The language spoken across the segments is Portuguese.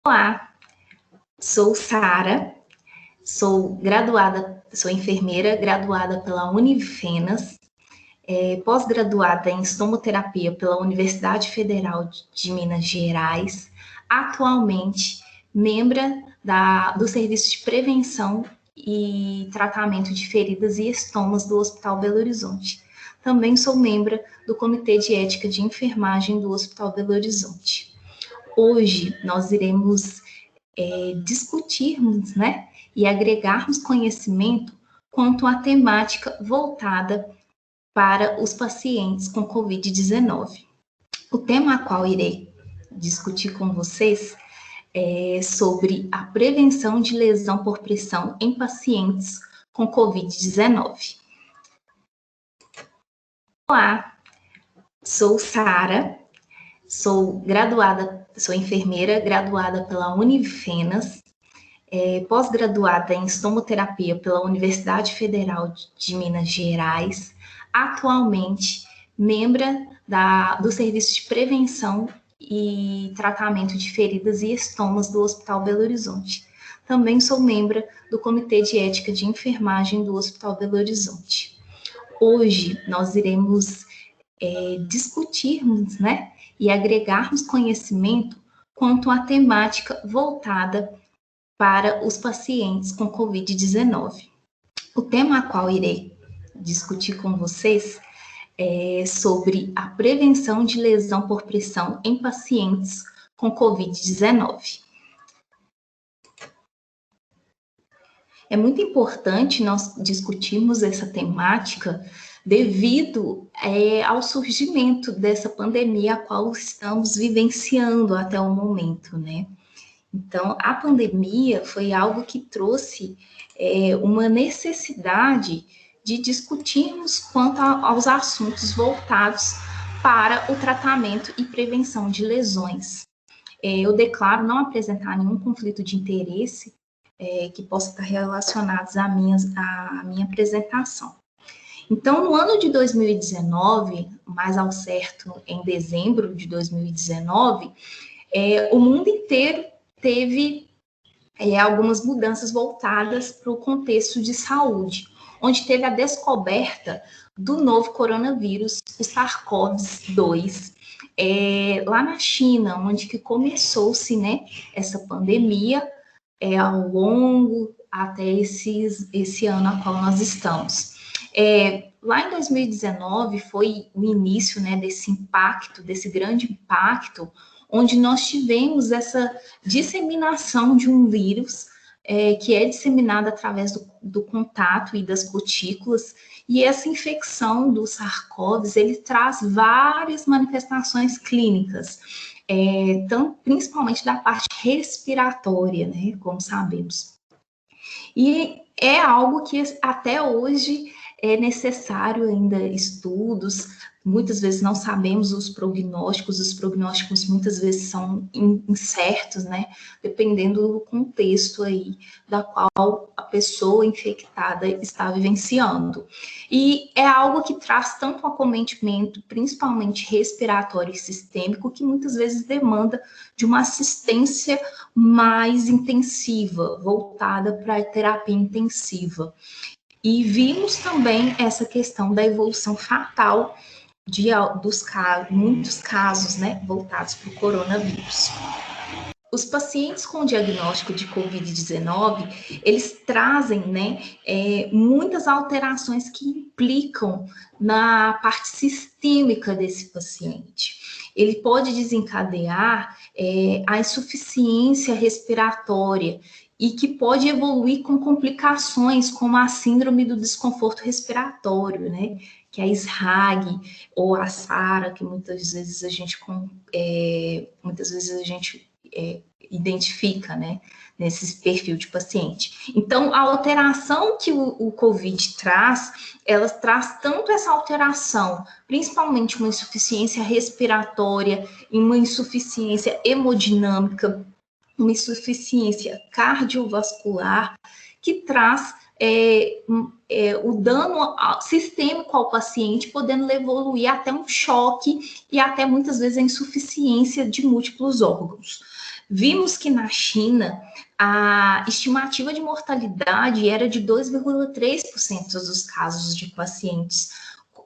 Olá, sou Sara, sou enfermeira graduada pela Unifenas, pós-graduada em estomoterapia pela Universidade Federal de Minas Gerais, atualmente membra do Serviço de Prevenção e Tratamento de Feridas e Estomas do Hospital Belo Horizonte. Também sou membro do Comitê de Ética de Enfermagem do Hospital Belo Horizonte. Hoje nós iremos discutirmos, e agregarmos conhecimento quanto à temática voltada para os pacientes com Covid-19. O tema a qual irei discutir com vocês é sobre a prevenção de lesão por pressão em pacientes com Covid-19. Olá, sou Sara, sou enfermeira graduada pela Unifenas, pós-graduada em estomoterapia pela Universidade Federal de Minas Gerais, atualmente membra do Serviço de Prevenção e Tratamento de Feridas e Estomas do Hospital Belo Horizonte. Também sou membro do Comitê de Ética de Enfermagem do Hospital Belo Horizonte. Hoje nós iremos discutirmos, e agregarmos conhecimento quanto à temática voltada para os pacientes com Covid-19. O tema a qual irei discutir com vocês é sobre a prevenção de lesão por pressão em pacientes com Covid-19. É muito importante nós discutirmos essa temática devido ao surgimento dessa pandemia a qual estamos vivenciando até o momento, Então, a pandemia foi algo que trouxe uma necessidade de discutirmos quanto aos assuntos voltados para o tratamento e prevenção de lesões. Eu declaro não apresentar nenhum conflito de interesse que possa estar relacionados à minha apresentação. Então, no ano de 2019, mais ao certo em dezembro de 2019, o mundo inteiro teve algumas mudanças voltadas para o contexto de saúde, onde teve a descoberta do novo coronavírus, o SARS-CoV-2, lá na China, onde que começou-se, essa pandemia ao longo até esse ano a qual nós estamos. Lá em 2019 foi o início, desse grande impacto, onde nós tivemos essa disseminação de um vírus que é disseminado através do contato e das gotículas, e essa infecção do SARS-CoV, ele traz várias manifestações clínicas, principalmente da parte respiratória, como sabemos. E é algo que até hoje é necessário ainda estudos, muitas vezes não sabemos os prognósticos muitas vezes são incertos, dependendo do contexto aí da qual a pessoa infectada está vivenciando. E é algo que traz tanto acometimento, principalmente respiratório e sistêmico, que muitas vezes demanda de uma assistência mais intensiva, voltada para a terapia intensiva. E vimos também essa questão da evolução fatal muitos casos, voltados para o coronavírus. Os pacientes com diagnóstico de Covid-19, eles trazem, muitas alterações que implicam na parte sistêmica desse paciente. Ele pode desencadear a insuficiência respiratória e que pode evoluir com complicações como a síndrome do desconforto respiratório, que é a SRAG ou a SARA, que muitas vezes a gente identifica, nesse perfil de paciente. Então, a alteração que o COVID traz, ela traz tanto essa alteração, principalmente uma insuficiência respiratória e uma insuficiência hemodinâmica, uma insuficiência cardiovascular, que traz o dano sistêmico ao paciente, podendo evoluir até um choque e até muitas vezes a insuficiência de múltiplos órgãos. vimos que na China a estimativa de mortalidade era de 2,3% dos casos de pacientes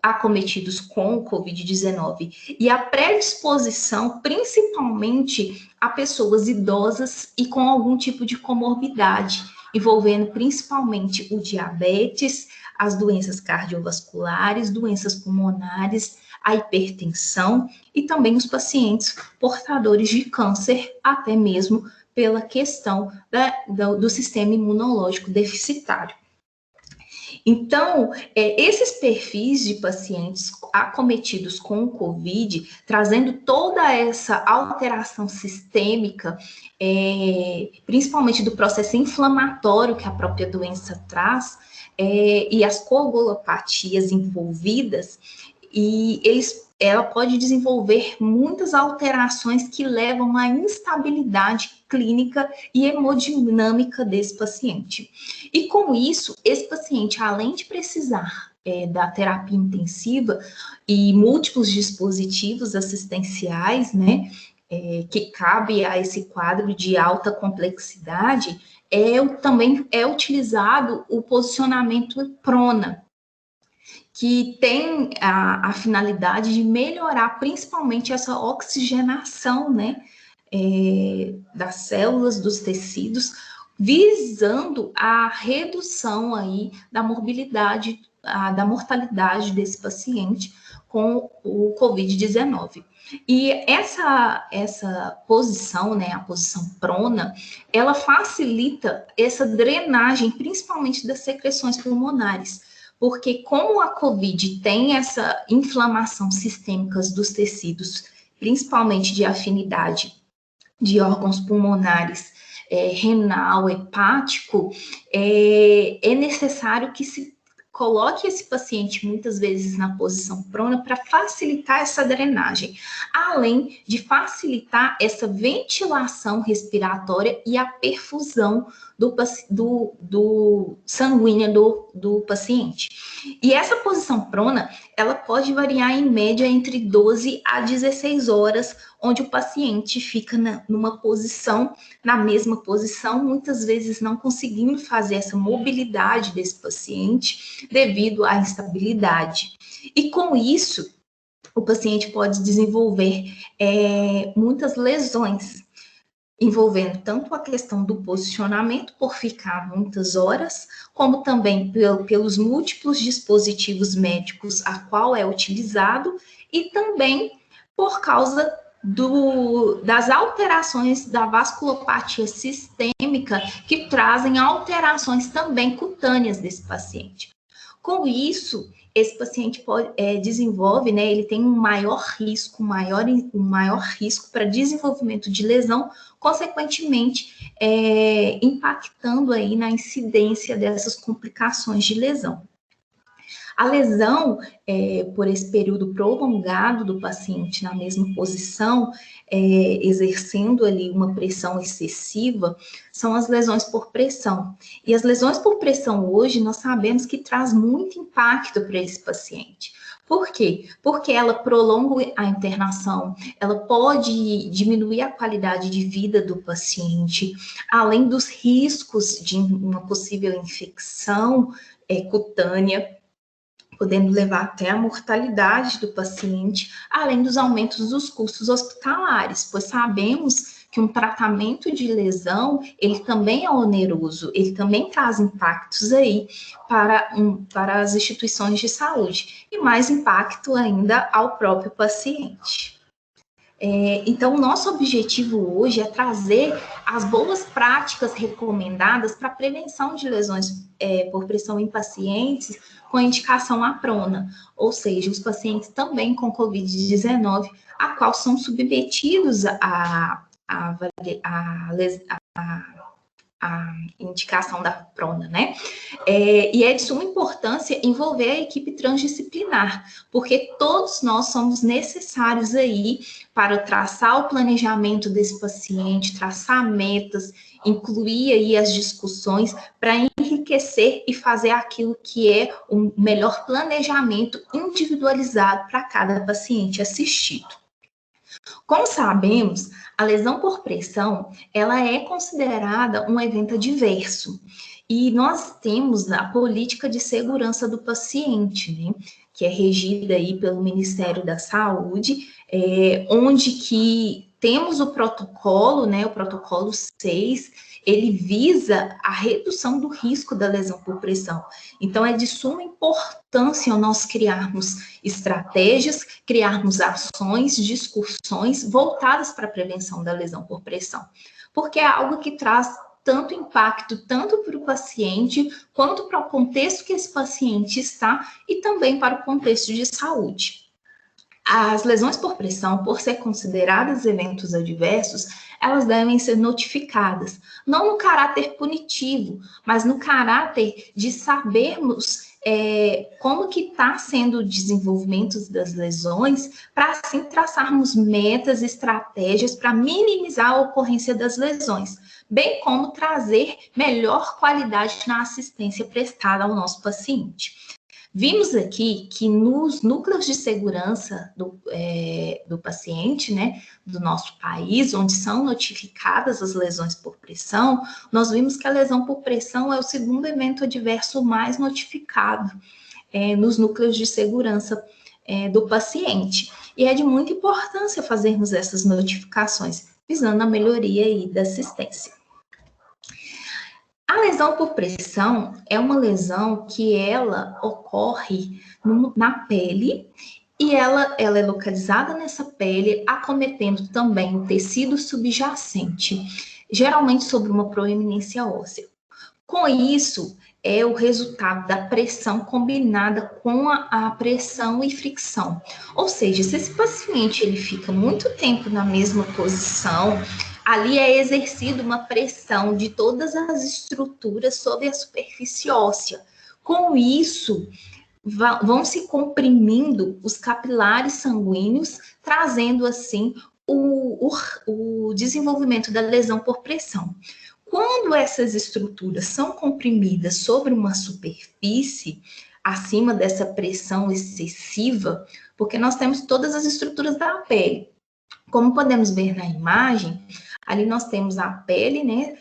acometidos com o Covid-19 e a predisposição principalmente a pessoas idosas e com algum tipo de comorbidade, envolvendo principalmente o diabetes, as doenças cardiovasculares, doenças pulmonares, a hipertensão e também os pacientes portadores de câncer, até mesmo pela questão do sistema imunológico deficitário. Então, esses perfis de pacientes acometidos com o COVID, trazendo toda essa alteração sistêmica, principalmente do processo inflamatório que a própria doença traz, e as coagulopatias envolvidas, ela pode desenvolver muitas alterações que levam à instabilidade clínica e hemodinâmica desse paciente. E com isso, esse paciente, além de precisar da terapia intensiva e múltiplos dispositivos assistenciais, né, que cabe a esse quadro de alta complexidade, também é utilizado o posicionamento prona, que tem a finalidade de melhorar principalmente essa oxigenação, né, das células, dos tecidos, visando a redução aí da morbilidade, da mortalidade desse paciente com o Covid-19. E essa posição, né, a posição prona, ela facilita essa drenagem, principalmente das secreções pulmonares, porque como a COVID tem essa inflamação sistêmica dos tecidos, principalmente de afinidade de órgãos pulmonares, renal, hepático, é necessário que se coloque esse paciente muitas vezes na posição prona para facilitar essa drenagem, além de facilitar essa ventilação respiratória e a perfusão do sanguínea do paciente. E essa posição prona, ela pode variar em média entre 12 a 16 horas, onde o paciente fica numa posição, na mesma posição, muitas vezes não conseguindo fazer essa mobilidade desse paciente devido à instabilidade. E com isso, o paciente pode desenvolver muitas lesões, envolvendo tanto a questão do posicionamento, por ficar muitas horas, como também pelos múltiplos dispositivos médicos a qual é utilizado, e também por causa das alterações da vasculopatia sistêmica, que trazem alterações também cutâneas desse paciente. Com isso, esse paciente desenvolve, né, ele tem um maior risco para desenvolvimento de lesão, consequentemente, impactando aí na incidência dessas complicações de lesão. A lesão, por esse período prolongado do paciente na mesma posição, exercendo ali uma pressão excessiva, são as lesões por pressão. E as lesões por pressão hoje, nós sabemos que traz muito impacto para esse paciente. Por quê? Porque ela prolonga a internação, ela pode diminuir a qualidade de vida do paciente, além dos riscos de uma possível infecção cutânea, podendo levar até a mortalidade do paciente, além dos aumentos dos custos hospitalares, pois sabemos que um tratamento de lesão, ele também é oneroso, ele também traz impactos aí para as instituições de saúde, e mais impacto ainda ao próprio paciente. Então, o nosso objetivo hoje é trazer as boas práticas recomendadas para a prevenção de lesões por pressão em pacientes com indicação à prona, ou seja, os pacientes também com Covid-19, a qual são submetidos à indicação da prona, né? E é de suma importância envolver a equipe transdisciplinar, porque todos nós somos necessários aí para traçar o planejamento desse paciente, traçar metas, incluir aí as discussões para enriquecer e fazer aquilo que é o melhor planejamento individualizado para cada paciente assistido. Como sabemos, a lesão por pressão, ela é considerada um evento adverso. E nós temos a política de segurança do paciente, né, que é regida aí pelo Ministério da Saúde, onde que temos o protocolo, né, o protocolo 6, ele visa a redução do risco da lesão por pressão. Então, é de suma importância nós criarmos estratégias, criarmos ações, discussões voltadas para a prevenção da lesão por pressão, porque é algo que traz tanto impacto, tanto para o paciente, quanto para o contexto que esse paciente está e também para o contexto de saúde. As lesões por pressão, por ser consideradas eventos adversos, elas devem ser notificadas, não no caráter punitivo, mas no caráter de sabermos como que está sendo o desenvolvimento das lesões, para assim traçarmos metas, estratégias para minimizar a ocorrência das lesões, bem como trazer melhor qualidade na assistência prestada ao nosso paciente. Vimos aqui que nos núcleos de segurança do paciente, né, do nosso país, onde são notificadas as lesões por pressão, nós vimos que a lesão por pressão é o segundo evento adverso mais notificado nos núcleos de segurança do paciente. E é de muita importância fazermos essas notificações, visando a melhoria aí da assistência. A lesão por pressão é uma lesão que ela ocorre na pele e ela é localizada nessa pele, acometendo também o tecido subjacente, geralmente sobre uma proeminência óssea. Com isso, é o resultado da pressão combinada com a pressão e fricção. Ou seja, se esse paciente ele fica muito tempo na mesma posição, ali é exercida uma pressão de todas as estruturas sobre a superfície óssea. Com isso, vão se comprimindo os capilares sanguíneos, trazendo assim o desenvolvimento da lesão por pressão. Quando essas estruturas são comprimidas sobre uma superfície, acima dessa pressão excessiva, porque nós temos todas as estruturas da pele. Como podemos ver na imagem, ali nós temos a pele, né?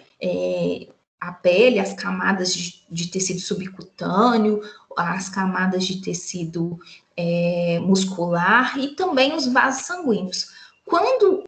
A pele, as camadas de tecido subcutâneo, as camadas de tecido muscular e também os vasos sanguíneos. Quando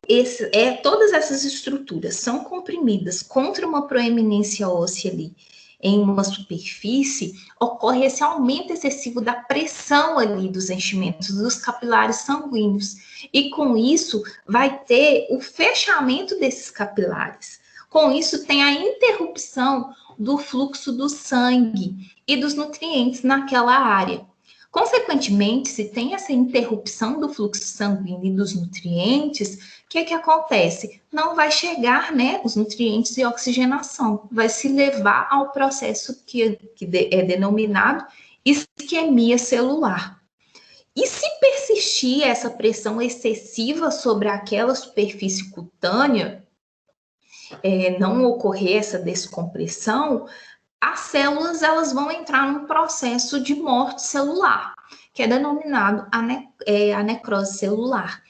todas essas estruturas são comprimidas contra uma proeminência óssea ali, em uma superfície, ocorre esse aumento excessivo da pressão ali dos enchimentos dos capilares sanguíneos. E com isso, vai ter o fechamento desses capilares. Com isso, tem a interrupção do fluxo do sangue e dos nutrientes naquela área. Consequentemente, se tem essa interrupção do fluxo sanguíneo e dos nutrientes, o que acontece? Não vai chegar, né, os nutrientes e oxigenação, vai se levar ao processo que é denominado isquemia celular. E se persistir essa pressão excessiva sobre aquela superfície cutânea, não ocorrer essa descompressão, as células elas vão entrar num processo de morte celular, que é denominado a necrose celular,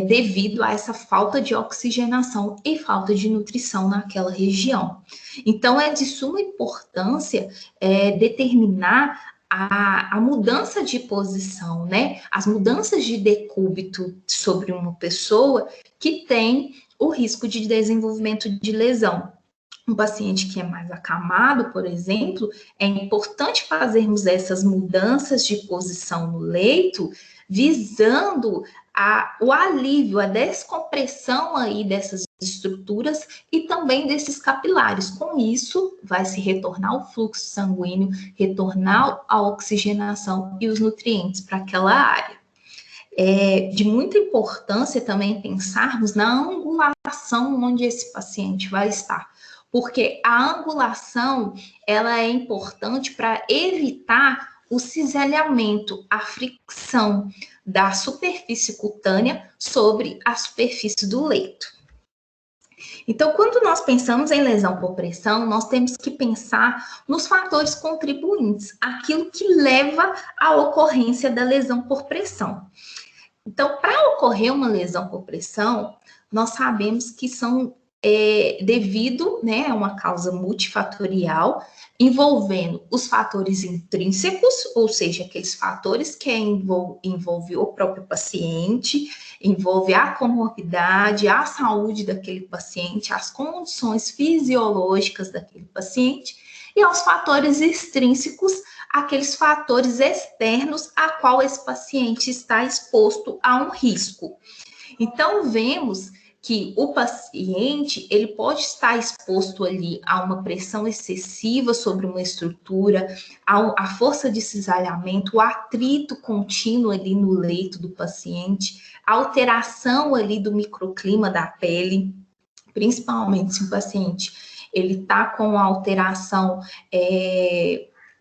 devido a essa falta de oxigenação e falta de nutrição naquela região. Então, é de suma importância determinar a mudança de posição, né? As mudanças de decúbito sobre uma pessoa que tem o risco de desenvolvimento de lesão. Um paciente que é mais acamado, por exemplo, é importante fazermos essas mudanças de posição no leito, visando o alívio, a descompressão aí dessas estruturas e também desses capilares. Com isso, vai se retornar o fluxo sanguíneo, retornar a oxigenação e os nutrientes para aquela área. É de muita importância também pensarmos na angulação onde esse paciente vai estar, porque a angulação ela é importante para evitar o cisalhamento, a fricção da superfície cutânea sobre a superfície do leito. Então, quando nós pensamos em lesão por pressão, nós temos que pensar nos fatores contribuintes, aquilo que leva à ocorrência da lesão por pressão. Então, para ocorrer uma lesão por pressão, nós sabemos que são devido, né, a uma causa multifatorial, envolvendo os fatores intrínsecos, ou seja, aqueles fatores que envolve o próprio paciente, envolve a comorbidade, a saúde daquele paciente, as condições fisiológicas daquele paciente, e aos fatores extrínsecos, aqueles fatores externos a qual esse paciente está exposto a um risco. Então, vemos que o paciente, ele pode estar exposto ali a uma pressão excessiva sobre uma estrutura, a força de cisalhamento, o atrito contínuo ali no leito do paciente, a alteração ali do microclima da pele, principalmente se o paciente ele está com alteração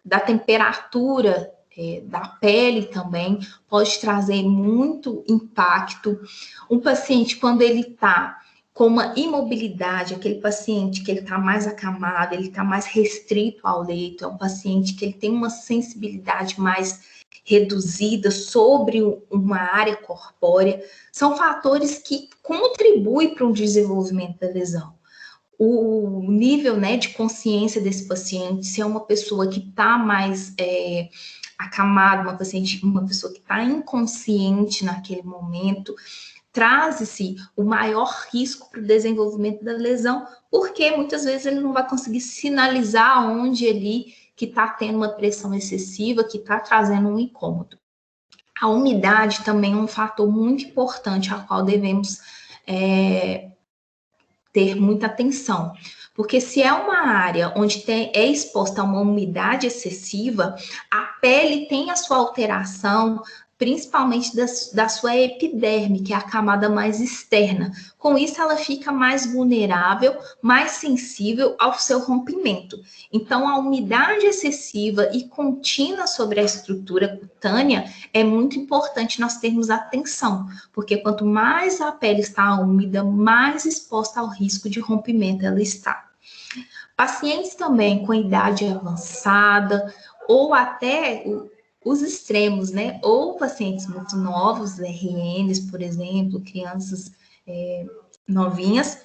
da temperatura da pele também, pode trazer muito impacto. Um paciente, quando ele está com uma imobilidade, aquele paciente que ele está mais acamado, ele está mais restrito ao leito, é um paciente que ele tem uma sensibilidade mais reduzida sobre uma área corpórea, são fatores que contribuem para o desenvolvimento da lesão. O nível, né, de consciência desse paciente, se é uma pessoa que está mais acamada, uma pessoa que está inconsciente naquele momento, traz-se o maior risco para o desenvolvimento da lesão, porque muitas vezes ele não vai conseguir sinalizar onde ali que está tendo uma pressão excessiva, que está trazendo um incômodo. A umidade também é um fator muito importante ao qual devemos ter muita atenção, porque se é uma área onde é exposta a uma umidade excessiva, a pele tem a sua alteração, principalmente da sua epiderme, que é a camada mais externa. Com isso, ela fica mais vulnerável, mais sensível ao seu rompimento. Então, a umidade excessiva e contínua sobre a estrutura cutânea é muito importante nós termos atenção, porque quanto mais a pele está úmida, mais exposta ao risco de rompimento ela está. Pacientes também com idade avançada, ou até os extremos, né? Ou pacientes muito novos, RNs, por exemplo, crianças novinhas,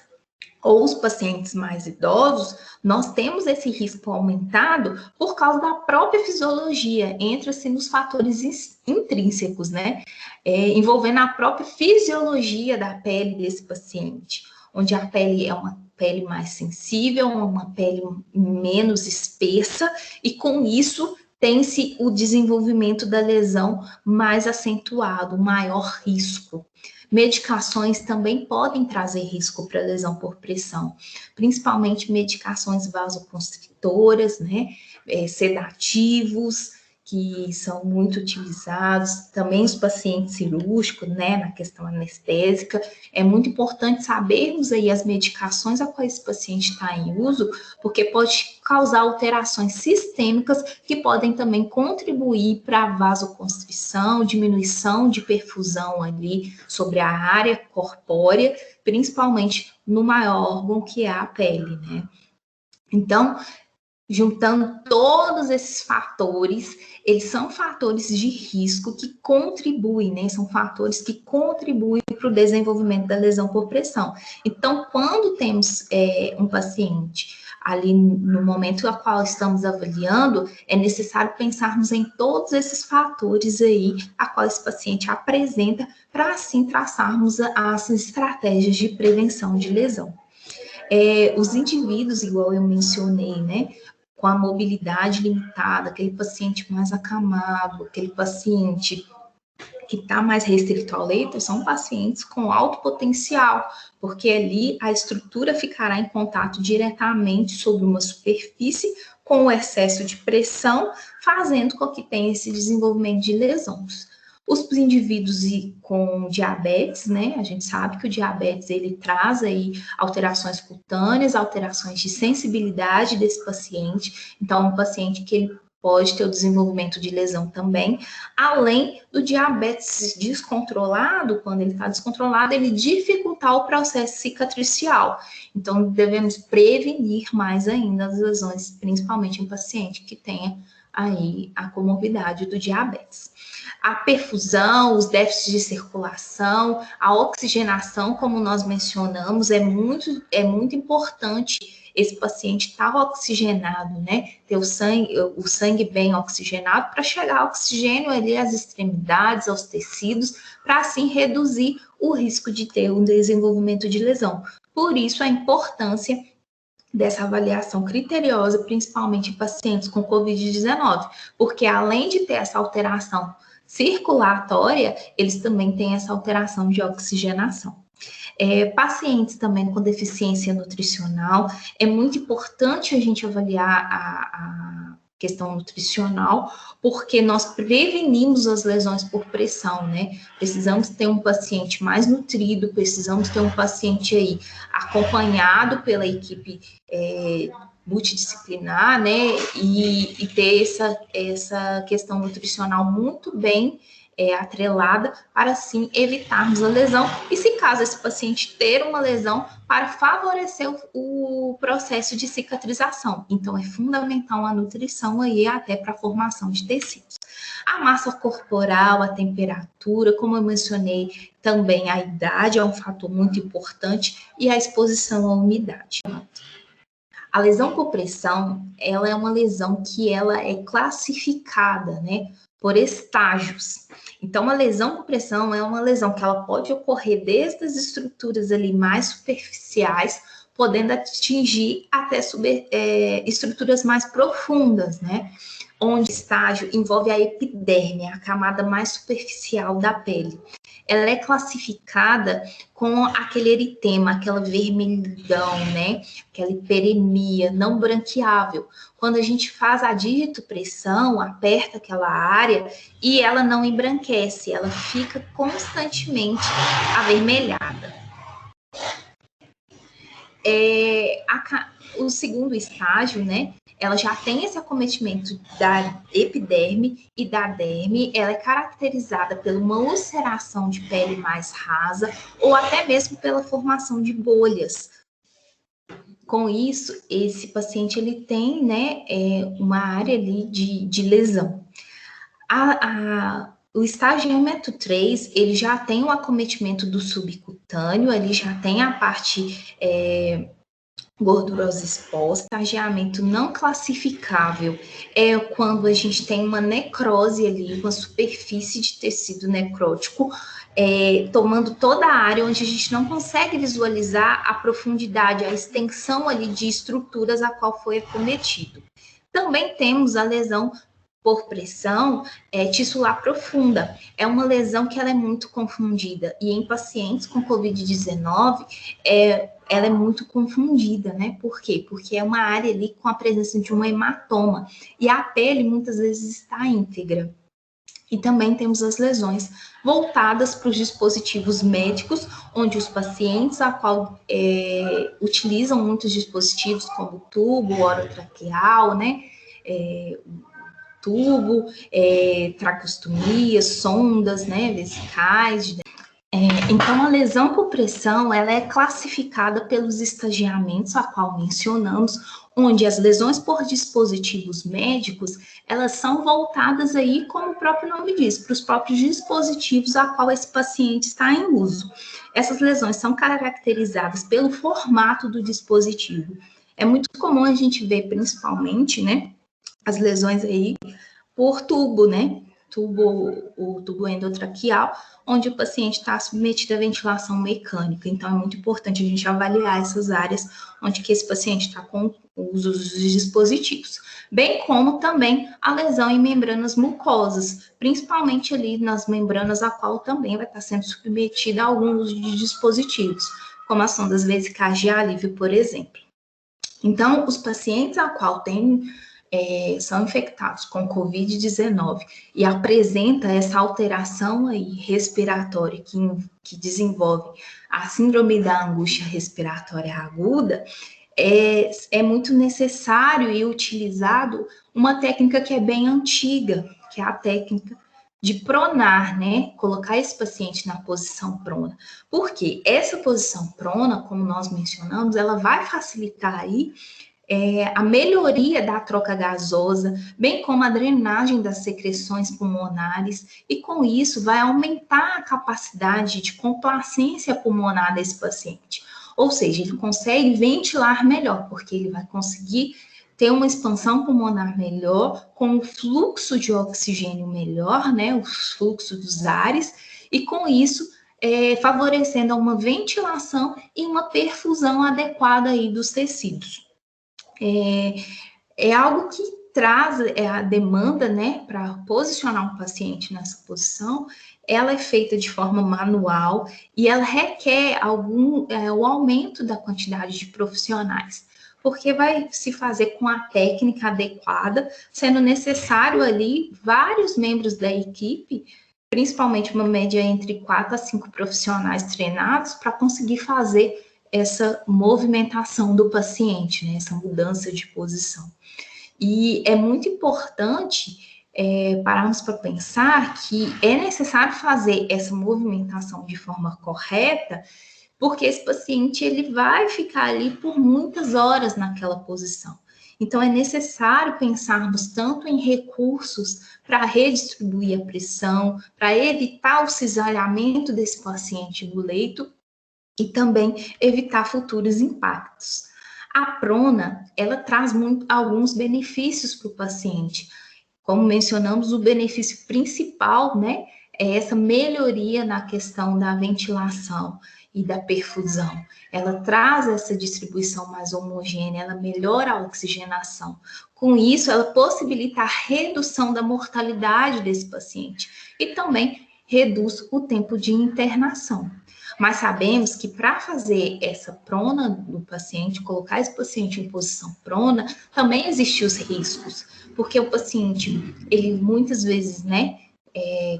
ou os pacientes mais idosos, nós temos esse risco aumentado por causa da própria fisiologia, entra-se nos fatores intrínsecos, né? Envolvendo a própria fisiologia da pele desse paciente, onde a pele é uma pele mais sensível, uma pele menos espessa, e com isso tem-se o desenvolvimento da lesão mais acentuado, maior risco. Medicações também podem trazer risco para lesão por pressão, principalmente medicações vasoconstritoras, né, sedativos, que são muito utilizados, também os pacientes cirúrgicos, né, na questão anestésica. É muito importante sabermos aí as medicações a quais esse paciente está em uso, porque pode causar alterações sistêmicas que podem também contribuir para a vasoconstrição, diminuição de perfusão ali sobre a área corpórea, principalmente no maior órgão que é a pele, né? Então, juntando todos esses fatores, eles são fatores de risco que contribuem, né? São fatores que contribuem para o desenvolvimento da lesão por pressão. Então, quando temos um paciente ali no momento a qual estamos avaliando, é necessário pensarmos em todos esses fatores aí a qual esse paciente apresenta, para assim traçarmos as estratégias de prevenção de lesão. Os indivíduos, igual eu mencionei, né, com a mobilidade limitada, aquele paciente mais acamado, aquele paciente que está mais restrito ao leito, são pacientes com alto potencial, porque ali a estrutura ficará em contato diretamente sobre uma superfície com o excesso de pressão, fazendo com que tenha esse desenvolvimento de lesões. Os indivíduos com diabetes, né, a gente sabe que o diabetes ele traz aí alterações cutâneas, alterações de sensibilidade desse paciente, então um paciente que ele pode ter o desenvolvimento de lesão também, além do diabetes descontrolado, quando ele está descontrolado, ele dificultar o processo cicatricial. Então, devemos prevenir mais ainda as lesões, principalmente em paciente que tenha aí a comorbidade do diabetes. A perfusão, os déficits de circulação, a oxigenação, como nós mencionamos, é muito importante esse paciente estar oxigenado, né? Ter o sangue bem oxigenado para chegar oxigênio ali às extremidades, aos tecidos, para assim reduzir o risco de ter um desenvolvimento de lesão. Por isso, a importância dessa avaliação criteriosa, principalmente em pacientes com Covid-19, porque além de ter essa alteração circulatória, eles também têm essa alteração de oxigenação. Pacientes também com deficiência nutricional, é muito importante a gente avaliar a questão nutricional, porque nós prevenimos as lesões por pressão, né? Precisamos ter um paciente mais nutrido, precisamos ter um paciente aí acompanhado pela equipe multidisciplinar, né? E ter essa questão nutricional muito bem atrelada para, sim, evitarmos a lesão e, se caso esse paciente ter uma lesão, para favorecer o processo de cicatrização. Então, é fundamental a nutrição aí até para a formação de tecidos. A massa corporal, a temperatura, como eu mencionei, também a idade é um fator muito importante e a exposição à umidade. A lesão por pressão, ela é uma lesão que ela é classificada, né, por estágios. Então, a lesão por pressão é uma lesão que ela pode ocorrer desde as estruturas ali mais superficiais, podendo atingir até estruturas mais profundas, né? Onde o estágio envolve a epiderme, a camada mais superficial da pele. Ela é classificada com aquele eritema, aquela vermelhidão, né? Aquela hiperemia não branqueável. Quando a gente faz a digitopressão, aperta aquela área e ela não embranquece, ela fica constantemente avermelhada. O segundo estágio, né? Ela já tem esse acometimento da epiderme e da derme, ela é caracterizada por uma ulceração de pele mais rasa ou até mesmo pela formação de bolhas. Com isso, esse paciente ele tem, né, uma área ali de lesão. O estágio hêmato 3, ele já tem o acometimento do subcutâneo, ele já tem a parte gordurosa exposta. Estagiamento não classificável é quando a gente tem uma necrose ali, uma superfície de tecido necrótico, tomando toda a área onde a gente não consegue visualizar a profundidade, a extensão ali de estruturas a qual foi acometido. Também temos a lesão por pressão tissular profunda. É uma lesão que ela é muito confundida. E em pacientes com Covid-19, ela é muito confundida, né? Por quê? Porque é uma área ali com a presença de um hematoma. E a pele, muitas vezes, está íntegra. E também temos as lesões voltadas para os dispositivos médicos, onde os pacientes a qual utilizam muitos dispositivos, como tubo, orotraqueal, né? Tubo, traqueostomia, sondas, né, vesicais. Então, a lesão por pressão, ela é classificada pelos estagiamentos a qual mencionamos, onde as lesões por dispositivos médicos, elas são voltadas aí, como o próprio nome diz, para os próprios dispositivos a qual esse paciente está em uso. Essas lesões são caracterizadas pelo formato do dispositivo. É muito comum a gente ver, principalmente, né, as lesões aí por tubo, né? O tubo endotraqueal, onde o paciente está submetido à ventilação mecânica. Então, é muito importante a gente avaliar essas áreas onde que esse paciente está com o uso dos dispositivos. Bem como também a lesão em membranas mucosas, principalmente ali nas membranas a qual também vai estar sendo submetida a algum uso de dispositivos, como as sondas vesicais de alívio, por exemplo. Então, os pacientes a qual são infectados com Covid-19 e apresenta essa alteração aí respiratória que desenvolve a síndrome da angústia respiratória aguda, é muito necessário e utilizado uma técnica que é bem antiga, que é a técnica de pronar, né? Colocar esse paciente na posição prona. Porque essa posição prona, como nós mencionamos, ela vai facilitar aí a melhoria da troca gasosa, bem como a drenagem das secreções pulmonares, e com isso vai aumentar a capacidade de complacência pulmonar desse paciente. Ou seja, ele consegue ventilar melhor, porque ele vai conseguir ter uma expansão pulmonar melhor, com um fluxo de oxigênio melhor, né, o fluxo dos ares, e com isso favorecendo uma ventilação e uma perfusão adequada aí dos tecidos. É algo que traz a demanda, né, para posicionar um paciente nessa posição. Ela é feita de forma manual e ela requer o aumento da quantidade de profissionais, porque vai se fazer com a técnica adequada, sendo necessário ali vários membros da equipe, principalmente uma média entre 4 a 5 profissionais treinados para conseguir fazer essa movimentação do paciente, né, essa mudança de posição. E é muito importante pararmos para pensar que é necessário fazer essa movimentação de forma correta, porque esse paciente ele vai ficar ali por muitas horas naquela posição. Então, é necessário pensarmos tanto em recursos para redistribuir a pressão, para evitar o cisalhamento desse paciente no leito, e também evitar futuros impactos. A prona, ela traz alguns benefícios para o paciente. Como mencionamos, o benefício principal, né, é essa melhoria na questão da ventilação e da perfusão. Ela traz essa distribuição mais homogênea, ela melhora a oxigenação. Com isso, ela possibilita a redução da mortalidade desse paciente e também reduz o tempo de internação. Mas sabemos que para fazer essa prona do paciente, colocar esse paciente em posição prona, também existem os riscos, porque o paciente, ele muitas vezes, né,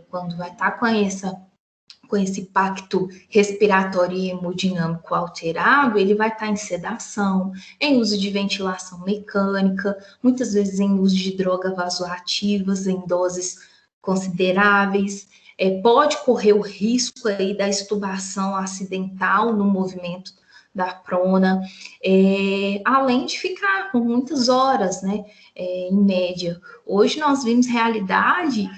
quando vai estar com esse pacto respiratório e hemodinâmico alterado, ele vai estar em sedação, em uso de ventilação mecânica, muitas vezes em uso de drogas vasoativas em doses consideráveis. Pode correr o risco aí da extubação acidental no movimento da prona, além de ficar por muitas horas, né, em média. Hoje nós vimos realidade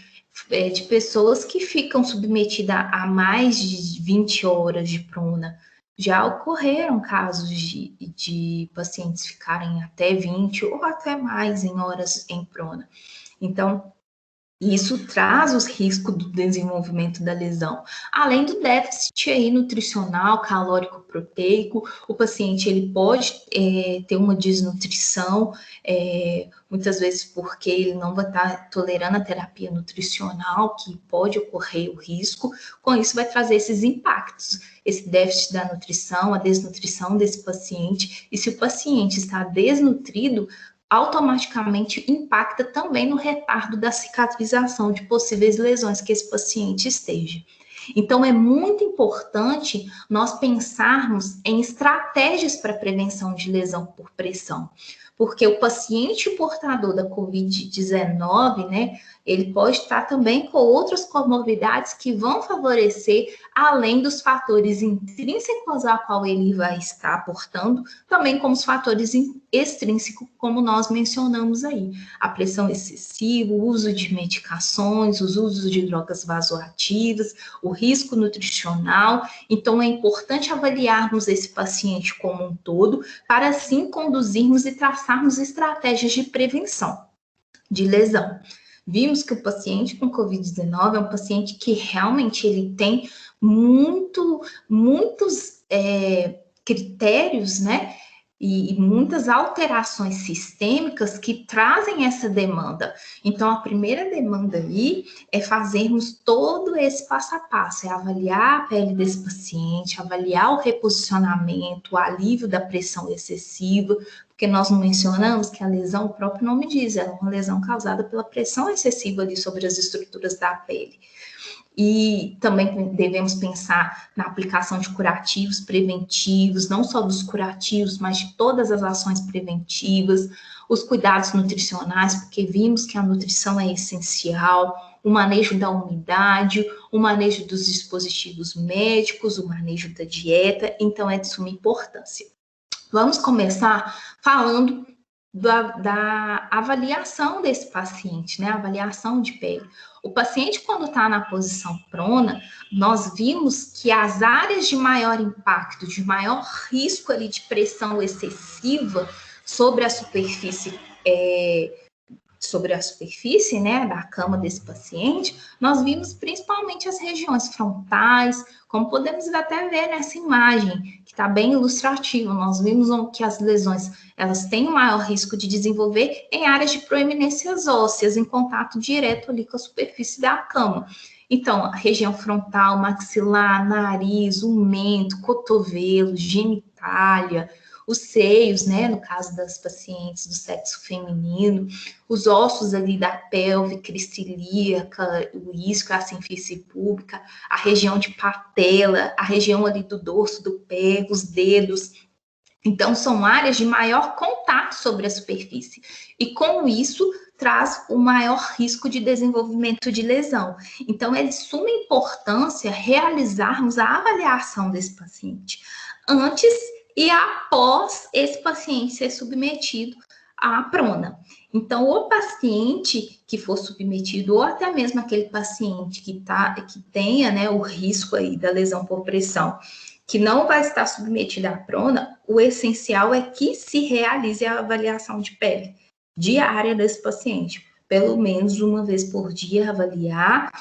de pessoas que ficam submetidas a mais de 20 horas de prona. Já ocorreram casos de pacientes ficarem até 20 ou até mais em horas em prona. Então, isso traz os riscos do desenvolvimento da lesão. Além do déficit aí nutricional, calórico proteico, o paciente ele pode ter uma desnutrição, muitas vezes porque ele não vai estar tolerando a terapia nutricional, que pode ocorrer o risco. Com isso, vai trazer esses impactos, esse déficit da nutrição, a desnutrição desse paciente. E se o paciente está desnutrido, automaticamente impacta também no retardo da cicatrização de possíveis lesões que esse paciente esteja. Então, é muito importante nós pensarmos em estratégias para prevenção de lesão por pressão, porque o paciente portador da COVID-19, né, ele pode estar também com outras comorbidades que vão favorecer, além dos fatores intrínsecos a qual ele vai estar portando, também como os fatores extrínsecos, como nós mencionamos aí. A pressão excessiva, o uso de medicações, os usos de drogas vasoativas, o risco nutricional. Então, é importante avaliarmos esse paciente como um todo, para assim conduzirmos e traçarmos estratégias de prevenção de lesão. Vimos que o paciente com COVID-19 é um paciente que realmente ele tem muitos critérios, né? E muitas alterações sistêmicas que trazem essa demanda. Então, a primeira demanda aí é fazermos todo esse passo a passo, é avaliar a pele desse paciente, avaliar o reposicionamento, o alívio da pressão excessiva, porque nós não mencionamos que a lesão, o próprio nome diz, é uma lesão causada pela pressão excessiva ali sobre as estruturas da pele. E também devemos pensar na aplicação de curativos preventivos, não só dos curativos, mas de todas as ações preventivas, os cuidados nutricionais, porque vimos que a nutrição é essencial, o manejo da umidade, o manejo dos dispositivos médicos, o manejo da dieta, então é de suma importância. Vamos começar falando da avaliação desse paciente, né? Avaliação de pele. O paciente, quando está na posição prona, nós vimos que as áreas de maior impacto, de maior risco ali de pressão excessiva sobre a superfície, né, da cama desse paciente, nós vimos principalmente as regiões frontais, como podemos até ver nessa imagem, que está bem ilustrativa. Nós vimos que as lesões, elas têm um maior risco de desenvolver em áreas de proeminências ósseas, em contato direto ali com a superfície da cama. Então, a região frontal, maxilar, nariz, o mento, cotovelo, genitália, os seios, né, no caso das pacientes do sexo feminino, os ossos ali da pelve, crista ilíaca, o isquio, a sinfície púbica, a região de patela, a região ali do dorso do pé, os dedos. Então, são áreas de maior contato sobre a superfície. E com isso, traz o maior risco de desenvolvimento de lesão. Então, é de suma importância realizarmos a avaliação desse paciente antes e após esse paciente ser submetido à prona. Então, o paciente que for submetido, ou até mesmo aquele paciente que tenha, né, o risco aí da lesão por pressão, que não vai estar submetido à prona, o essencial é que se realize a avaliação de pele diária desse paciente. Pelo menos uma vez por dia avaliar,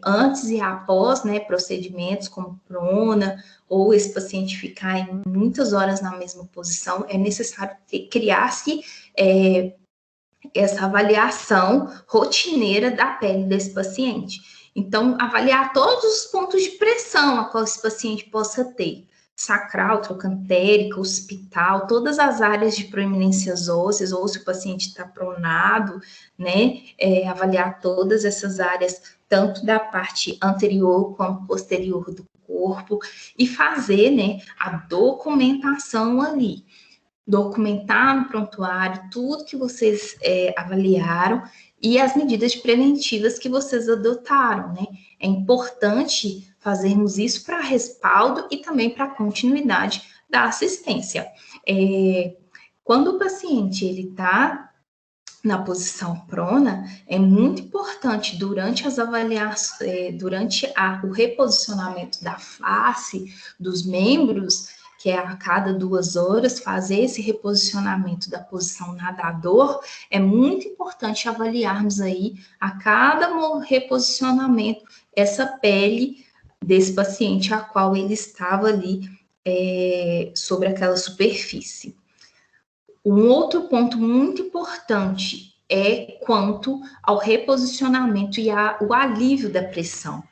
antes e após, né, procedimentos como prona, ou esse paciente ficar em muitas horas na mesma posição, é necessário criar-se essa avaliação rotineira da pele desse paciente. Então, avaliar todos os pontos de pressão a qual esse paciente possa ter. Sacral, trocantérica, occipital, todas as áreas de proeminências ósseas, ou se o paciente está pronado, né? Avaliar todas essas áreas, tanto da parte anterior como posterior do corpo, e fazer, né, a documentação ali. Documentar no prontuário tudo que vocês avaliaram e as medidas preventivas que vocês adotaram, né? É importante fazermos isso para respaldo e também para continuidade da assistência. Quando o paciente ele está na posição prona, é muito importante durante as avaliações, durante o reposicionamento da face, dos membros, que é a cada 2 horas, fazer esse reposicionamento da posição nadador, é muito importante avaliarmos aí a cada reposicionamento essa pele desse paciente a qual ele estava ali sobre aquela superfície. Um outro ponto muito importante é quanto ao reposicionamento e o alívio da pressão.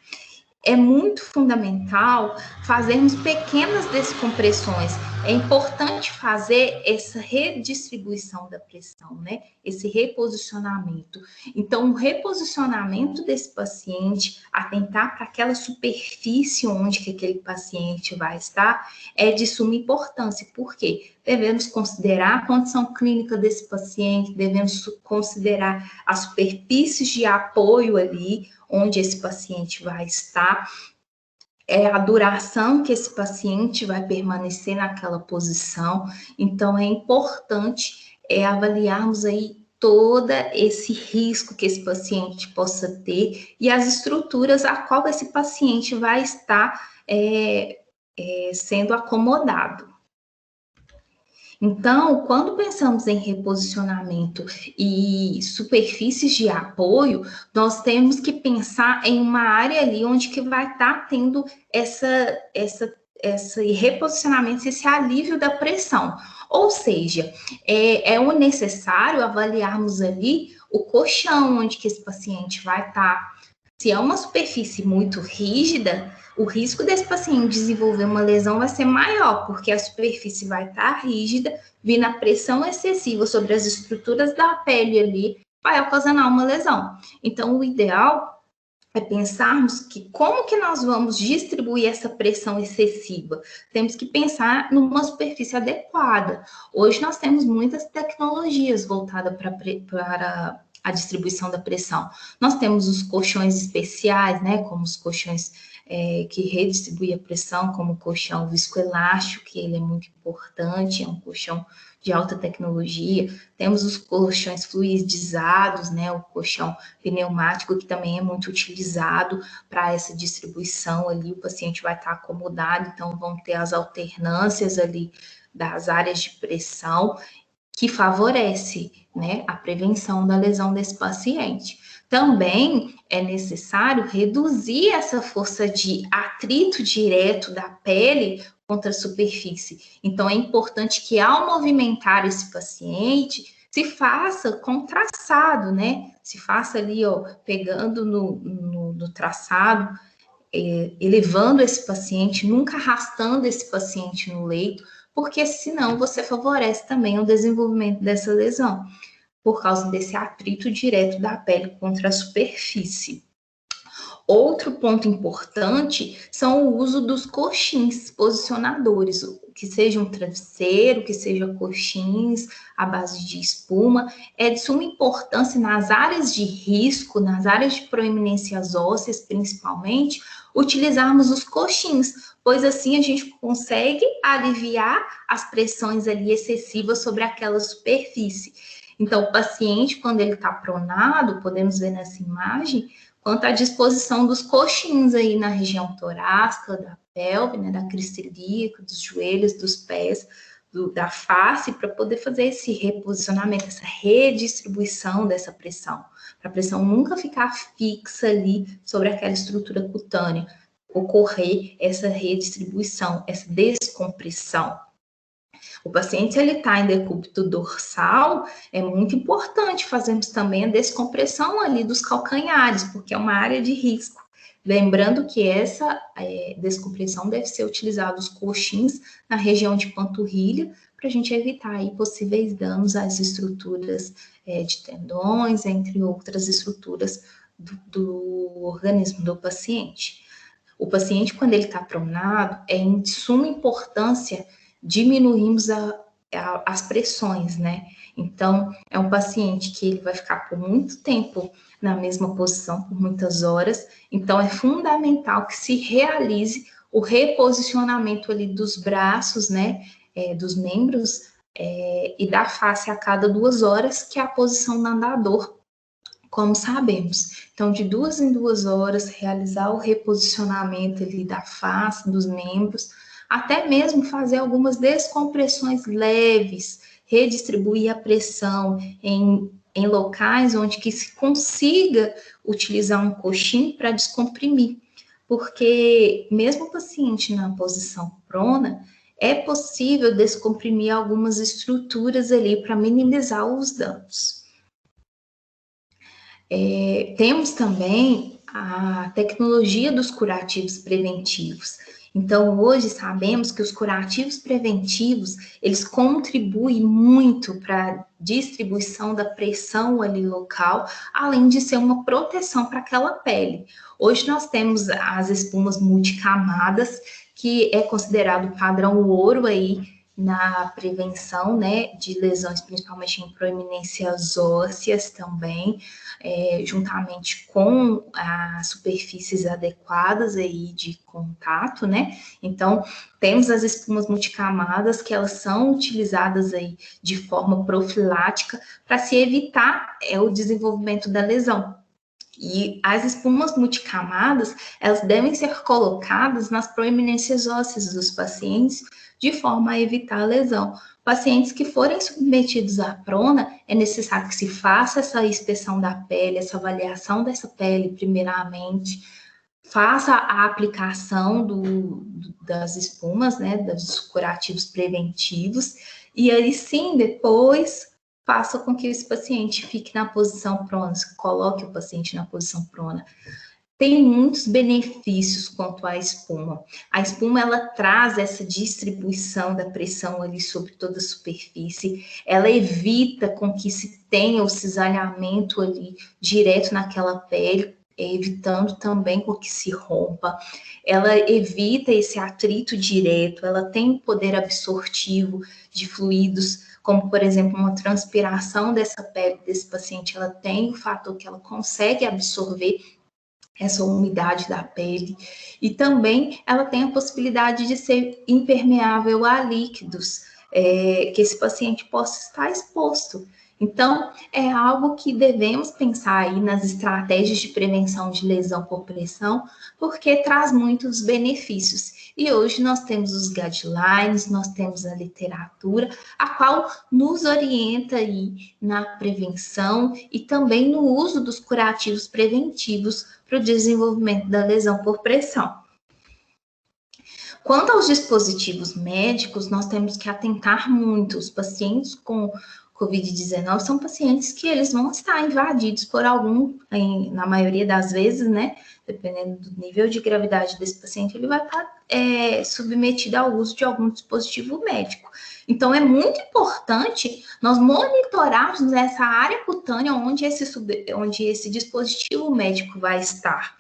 É muito fundamental fazermos pequenas descompressões. É importante fazer essa redistribuição da pressão, né? Esse reposicionamento. Então, o reposicionamento desse paciente, atentar para aquela superfície onde que aquele paciente vai estar, é de suma importância. Por quê? Devemos considerar a condição clínica desse paciente, devemos considerar as superfícies de apoio ali, onde esse paciente vai estar, a duração que esse paciente vai permanecer naquela posição. Então, é importante avaliarmos aí todo esse risco que esse paciente possa ter e as estruturas a qual esse paciente vai estar sendo acomodado. Então, quando pensamos em reposicionamento e superfícies de apoio, nós temos que pensar em uma área ali onde que vai estar tendo esse reposicionamento, esse alívio da pressão. Ou seja, é necessário avaliarmos ali o colchão onde que esse paciente vai estar. Se é uma superfície muito rígida, o risco desse paciente desenvolver uma lesão vai ser maior, porque a superfície vai estar rígida, vindo a pressão excessiva sobre as estruturas da pele ali, vai ocasionar uma lesão. Então, o ideal é pensarmos que como que nós vamos distribuir essa pressão excessiva. Temos que pensar numa superfície adequada. Hoje nós temos muitas tecnologias voltadas para a distribuição da pressão. Nós temos os colchões especiais, né, como os colchões que redistribuem a pressão, como o colchão viscoelástico, que ele é muito importante, é um colchão de alta tecnologia. Temos os colchões fluidizados, né, o colchão pneumático, que também é muito utilizado para essa distribuição ali. O paciente vai estar acomodado, então vão ter as alternâncias ali das áreas de pressão, que favorece, né, a prevenção da lesão desse paciente. Também é necessário reduzir essa força de atrito direto da pele contra a superfície. Então, é importante que, ao movimentar esse paciente, se faça com traçado, né? Se faça ali, ó, pegando no traçado, elevando esse paciente, nunca arrastando esse paciente no leito, porque senão você favorece também o desenvolvimento dessa lesão, por causa desse atrito direto da pele contra a superfície. Outro ponto importante são o uso dos coxins posicionadores, que seja um travesseiro, que seja coxins à base de espuma. É de suma importância nas áreas de risco, nas áreas de proeminências ósseas, principalmente, utilizarmos os coxins, pois assim a gente consegue aliviar as pressões ali excessivas sobre aquela superfície. Então, o paciente, quando ele está pronado, podemos ver nessa imagem, quanto à disposição dos coxins aí na região torácica, da pelve, né, da crista ilíaca, dos joelhos, dos pés, da face, para poder fazer esse reposicionamento, essa redistribuição dessa pressão, para a pressão nunca ficar fixa ali sobre aquela estrutura cutânea, ocorrer essa redistribuição, essa descompressão. O paciente, se ele está em decúbito dorsal, é muito importante fazermos também a descompressão ali dos calcanhares, porque é uma área de risco. Lembrando que essa descompressão deve ser utilizada os coxins na região de panturrilha, para a gente evitar aí possíveis danos às estruturas de tendões, entre outras estruturas do organismo do paciente. O paciente, quando ele está pronado, é de suma importância diminuirmos as pressões, né? Então, é um paciente que ele vai ficar por muito tempo na mesma posição, por muitas horas. Então, é fundamental que se realize o reposicionamento ali dos braços, né? Dos membros e da face a cada 2 horas, que é a posição do andador, como sabemos. Então, de 2 em 2 horas, realizar o reposicionamento ali da face, dos membros, até mesmo fazer algumas descompressões leves, redistribuir a pressão em locais onde que se consiga utilizar um coxim para descomprimir, porque mesmo o paciente na posição prona, é possível descomprimir algumas estruturas ali para minimizar os danos. Temos também a tecnologia dos curativos preventivos. Então, hoje sabemos que os curativos preventivos, eles contribuem muito para a distribuição da pressão ali local, além de ser uma proteção para aquela pele. Hoje nós temos as espumas multicamadas, que é considerado padrão ouro aí na prevenção, né, de lesões, principalmente em proeminências ósseas também, juntamente com as superfícies adequadas aí de contato, né? Então, temos as espumas multicamadas, que elas são utilizadas aí de forma profilática para se evitar o desenvolvimento da lesão. E as espumas multicamadas, elas devem ser colocadas nas proeminências ósseas dos pacientes, de forma a evitar a lesão. Pacientes que forem submetidos à prona, é necessário que se faça essa inspeção da pele, essa avaliação dessa pele, primeiramente, faça a aplicação das espumas, né, dos curativos preventivos, e aí sim, depois, faça com que esse paciente fique na posição prona, coloque o paciente na posição prona. Tem muitos benefícios quanto à espuma. A espuma, ela traz essa distribuição da pressão ali sobre toda a superfície, ela evita com que se tenha o cisalhamento ali direto naquela pele, evitando também com que se rompa, ela evita esse atrito direto, ela tem poder absortivo de fluidos, como, por exemplo, uma transpiração dessa pele desse paciente, ela tem o fator que ela consegue absorver essa umidade da pele, e também ela tem a possibilidade de ser impermeável a líquidos, que esse paciente possa estar exposto. Então, é algo que devemos pensar aí nas estratégias de prevenção de lesão por pressão, porque traz muitos benefícios. E hoje nós temos os guidelines, nós temos a literatura, a qual nos orienta aí na prevenção e também no uso dos curativos preventivos para o desenvolvimento da lesão por pressão. Quanto aos dispositivos médicos, nós temos que atentar muito. Os pacientes com Covid-19 são pacientes que eles vão estar invadidos por algum, na maioria das vezes, né? Dependendo do nível de gravidade desse paciente, ele vai estar submetido ao uso de algum dispositivo médico. Então, é muito importante nós monitorarmos essa área cutânea onde esse dispositivo médico vai estar.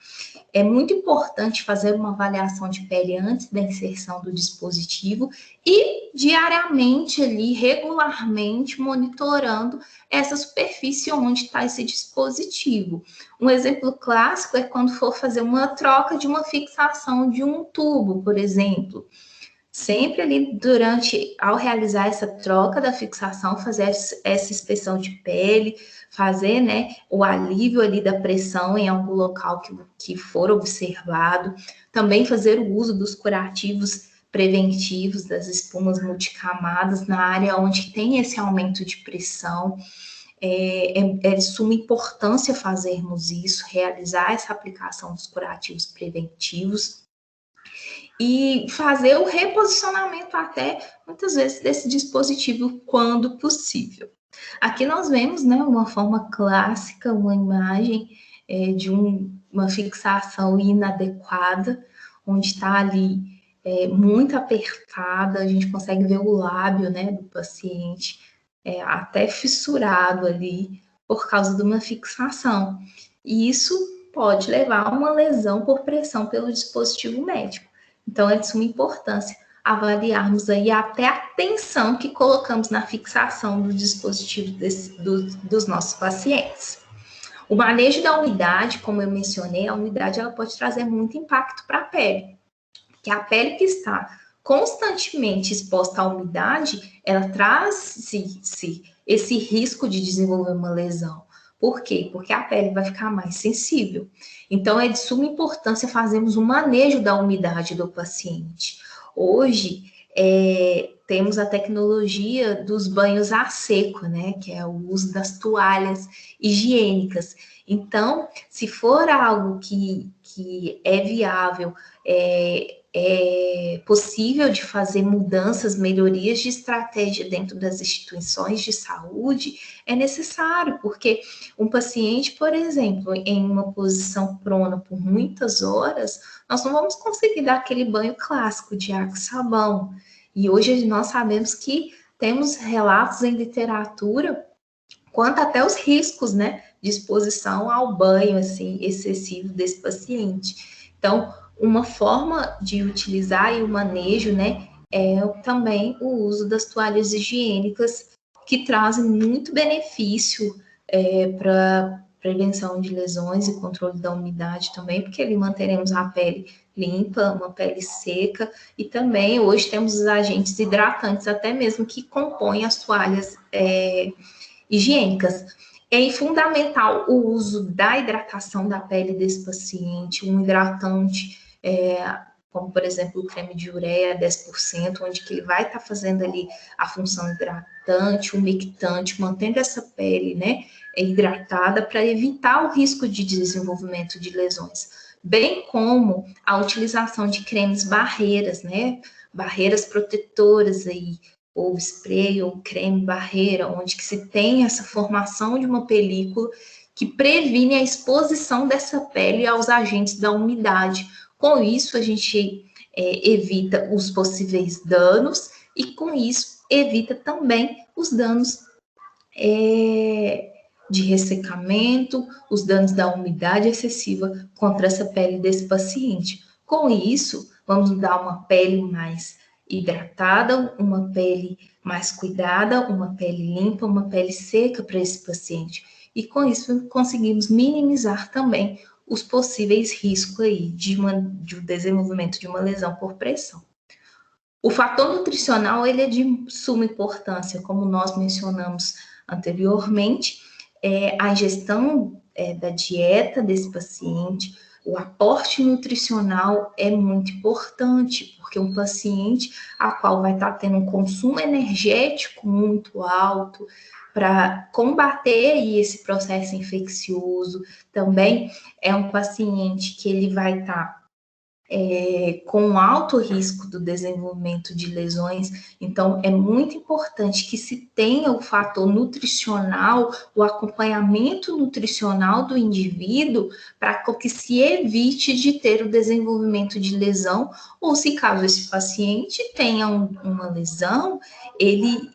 É muito importante fazer uma avaliação de pele antes da inserção do dispositivo e diariamente ali, regularmente, monitorando essa superfície onde está esse dispositivo. Um exemplo clássico é quando for fazer uma troca de uma fixação de um tubo, por exemplo. Sempre ali ao realizar essa troca da fixação, fazer essa inspeção de pele, fazer, né, o alívio ali da pressão em algum local que for observado, também fazer o uso dos curativos preventivos, das espumas multicamadas na área onde tem esse aumento de pressão. É de suma importância fazermos isso, realizar essa aplicação dos curativos preventivos, e fazer o reposicionamento até, muitas vezes, desse dispositivo quando possível. Aqui nós vemos, né, uma forma clássica, uma imagem de uma fixação inadequada, onde está ali muito apertada, a gente consegue ver o lábio, né, do paciente até fissurado ali por causa de uma fixação. E isso pode levar a uma lesão por pressão pelo dispositivo médico. Então, é de suma importância avaliarmos aí até a tensão que colocamos na fixação do dispositivo dos nossos pacientes. O manejo da umidade, como eu mencionei, a umidade ela pode trazer muito impacto para a pele. Porque a pele que está constantemente exposta à umidade, ela traz esse risco de desenvolver uma lesão. Por quê? Porque a pele vai ficar mais sensível. Então, é de suma importância fazermos um manejo da umidade do paciente. Hoje, temos a tecnologia dos banhos a seco, né? Que é o uso das toalhas higiênicas. Então, se for algo que é viável, é possível de fazer mudanças, melhorias de estratégia dentro das instituições de saúde, é necessário, porque um paciente, por exemplo, em uma posição prona por muitas horas, nós não vamos conseguir dar aquele banho clássico de água e sabão. E hoje nós sabemos que temos relatos em literatura quanto até os riscos, né, de exposição ao banho, assim, excessivo desse paciente. Então, uma forma de utilizar e o manejo, né, é também o uso das toalhas higiênicas, que trazem muito benefício para prevenção de lesões e controle da umidade também, porque ali manteremos a pele limpa, uma pele seca, e também hoje temos os agentes hidratantes, até mesmo que compõem as toalhas higiênicas. É fundamental o uso da hidratação da pele desse paciente, um hidratante, como por exemplo o creme de ureia 10%, onde que ele vai estar fazendo ali a função hidratante, umectante, mantendo essa pele, né, hidratada para evitar o risco de desenvolvimento de lesões, bem como a utilização de cremes barreiras, né, barreiras protetoras aí, ou spray ou creme barreira, onde que se tem essa formação de uma película que previne a exposição dessa pele aos agentes da umidade. Com isso, a gente evita os possíveis danos e, com isso, evita também os danos de ressecamento, os danos da umidade excessiva contra essa pele desse paciente. Com isso, vamos dar uma pele mais hidratada, uma pele mais cuidada, uma pele limpa, uma pele seca para esse paciente. E com isso conseguimos minimizar também os possíveis riscos aí de desenvolvimento de uma lesão por pressão. O fator nutricional ele é de suma importância, como nós mencionamos anteriormente, a ingestão da dieta desse paciente, o aporte nutricional é muito importante, porque um paciente a qual vai estar tendo um consumo energético muito alto para combater aí esse processo infeccioso, também é um paciente que ele vai estar com alto risco do desenvolvimento de lesões. Então, é muito importante que se tenha o fator nutricional, o acompanhamento nutricional do indivíduo, para que se evite de ter o desenvolvimento de lesão, ou se caso esse paciente tenha uma lesão, ele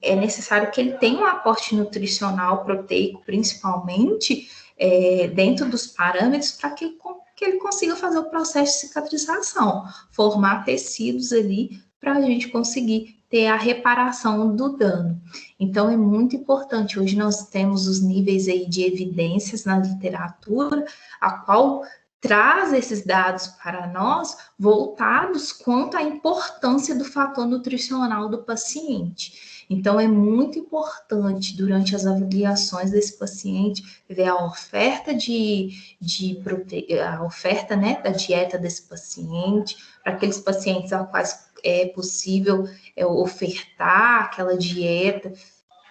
é necessário que ele tenha um aporte nutricional proteico, principalmente, dentro dos parâmetros, para que ele consiga fazer o processo de cicatrização, formar tecidos ali para a gente conseguir ter a reparação do dano. Então, é muito importante. Hoje nós temos os níveis aí de evidências na literatura, a qual traz esses dados para nós voltados quanto à importância do fator nutricional do paciente. Então, é muito importante, durante as avaliações desse paciente, ver a oferta a oferta, né, da dieta desse paciente, para aqueles pacientes a quais é possível ofertar aquela dieta,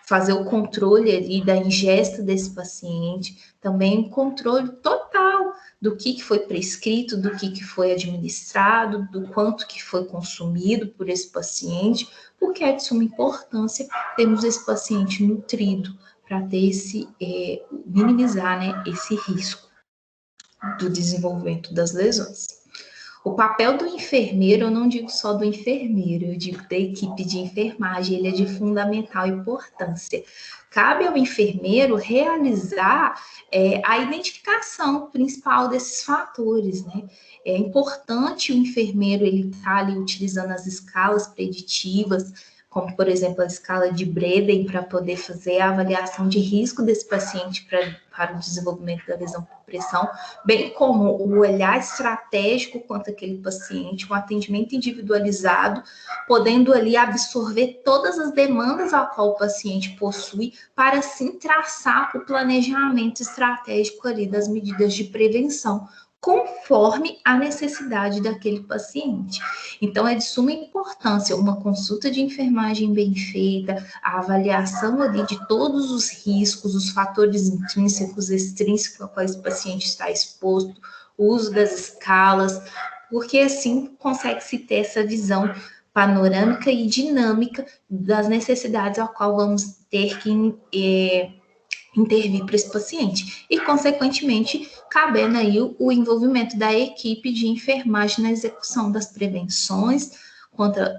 fazer o controle ali da ingesta desse paciente, também um controle total do que foi prescrito, do que foi administrado, do quanto que foi consumido por esse paciente, porque é de suma importância termos esse paciente nutrido para ter minimizar, né, esse risco do desenvolvimento das lesões. O papel do enfermeiro, eu não digo só do enfermeiro, eu digo da equipe de enfermagem, ele é de fundamental importância. Cabe ao enfermeiro realizar a identificação principal desses fatores, né? É importante o enfermeiro ele estar ali utilizando as escalas preditivas, como, por exemplo, a escala de Breden, para poder fazer a avaliação de risco desse paciente para o desenvolvimento da lesão por pressão, bem como o olhar estratégico quanto àquele paciente, um atendimento individualizado, podendo ali absorver todas as demandas a qual o paciente possui, para assim traçar o planejamento estratégico ali das medidas de prevenção, conforme a necessidade daquele paciente. Então, é de suma importância uma consulta de enfermagem bem feita, a avaliação ali de todos os riscos, os fatores intrínsecos, extrínsecos a quais o paciente está exposto, o uso das escalas, porque assim consegue-se ter essa visão panorâmica e dinâmica das necessidades a qual vamos ter que intervir para esse paciente e, consequentemente, cabendo aí o envolvimento da equipe de enfermagem na execução das prevenções,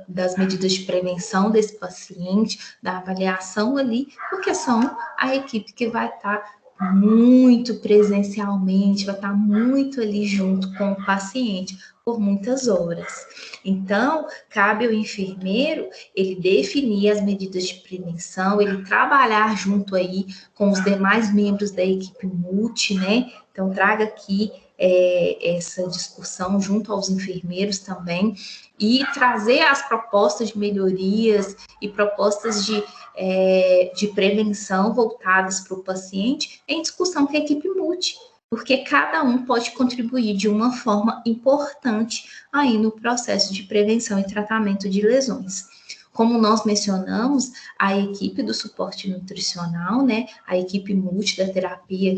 das medidas de prevenção desse paciente, da avaliação ali, porque são a equipe que vai estar muito presencialmente, vai estar muito ali junto com o paciente por muitas horas. Então, cabe ao enfermeiro ele definir as medidas de prevenção, ele trabalhar junto aí com os demais membros da equipe multi, né? Então, traga aqui essa discussão junto aos enfermeiros também e trazer as propostas de melhorias e propostas de prevenção voltadas para o paciente em discussão com a equipe multi, porque cada um pode contribuir de uma forma importante aí no processo de prevenção e tratamento de lesões. Como nós mencionamos, a equipe do suporte nutricional, né, a equipe multi da terapia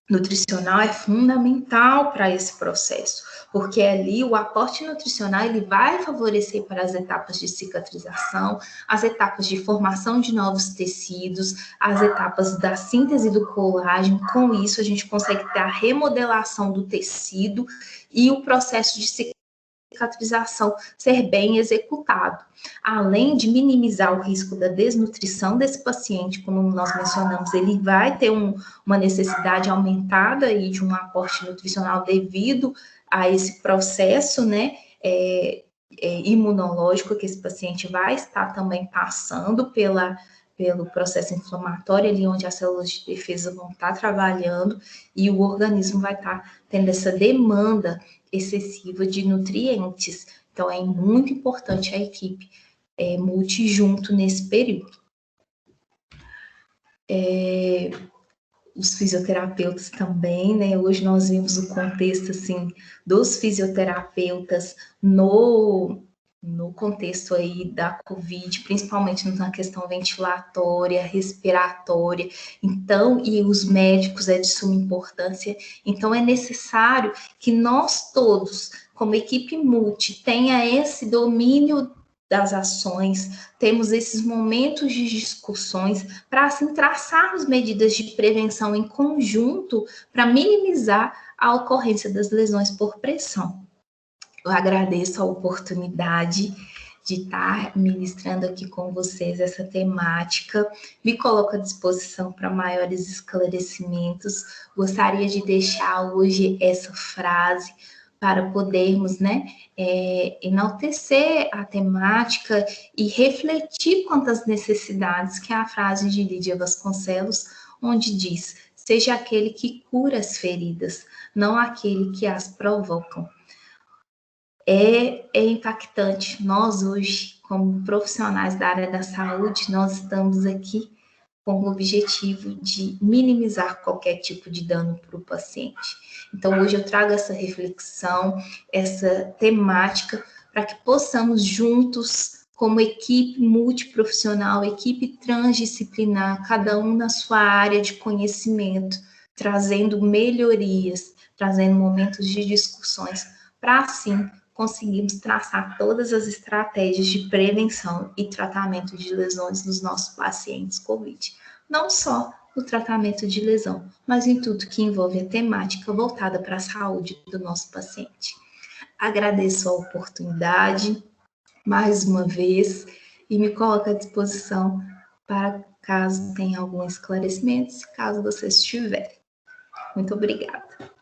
nutricional é fundamental para esse processo, porque ali o aporte nutricional ele vai favorecer para as etapas de cicatrização, as etapas de formação de novos tecidos, as etapas da síntese do colágeno. Com isso, a gente consegue ter a remodelação do tecido e o processo de cicatrização ser bem executado, além de minimizar o risco da desnutrição desse paciente, como nós mencionamos, ele vai ter uma necessidade aumentada aí de um aporte nutricional devido a esse processo, né, imunológico que esse paciente vai estar também passando pelo processo inflamatório, ali onde as células de defesa vão estar trabalhando e o organismo vai estar tendo essa demanda excessiva de nutrientes. Então, é muito importante a equipe multijunto nesse período. Os fisioterapeutas também, né? Hoje nós vimos o contexto, assim, dos fisioterapeutas no contexto aí da Covid, principalmente na questão ventilatória, respiratória. Então, e os médicos é de suma importância. Então, é necessário que nós todos, como equipe multi, tenha esse domínio das ações, temos esses momentos de discussões para, assim, traçarmos medidas de prevenção em conjunto para minimizar a ocorrência das lesões por pressão. Eu agradeço a oportunidade de estar ministrando aqui com vocês essa temática, me coloco à disposição para maiores esclarecimentos. Gostaria de deixar hoje essa frase para podermos, né, enaltecer a temática e refletir quanto às necessidades, que é a frase de Lídia Vasconcelos, onde diz: seja aquele que cura as feridas, não aquele que as provoca. É impactante. Nós hoje, como profissionais da área da saúde, nós estamos aqui com o objetivo de minimizar qualquer tipo de dano para o paciente. Então, hoje eu trago essa reflexão, essa temática, para que possamos juntos, como equipe multiprofissional, equipe transdisciplinar, cada um na sua área de conhecimento, trazendo melhorias, trazendo momentos de discussões, para assim conseguirmos traçar todas as estratégias de prevenção e tratamento de lesões nos nossos pacientes COVID. Não só no tratamento de lesão, mas em tudo que envolve a temática voltada para a saúde do nosso paciente. Agradeço a oportunidade, mais uma vez, e me coloco à disposição para caso tenha algum esclarecimento, caso vocês tiverem. Muito obrigada.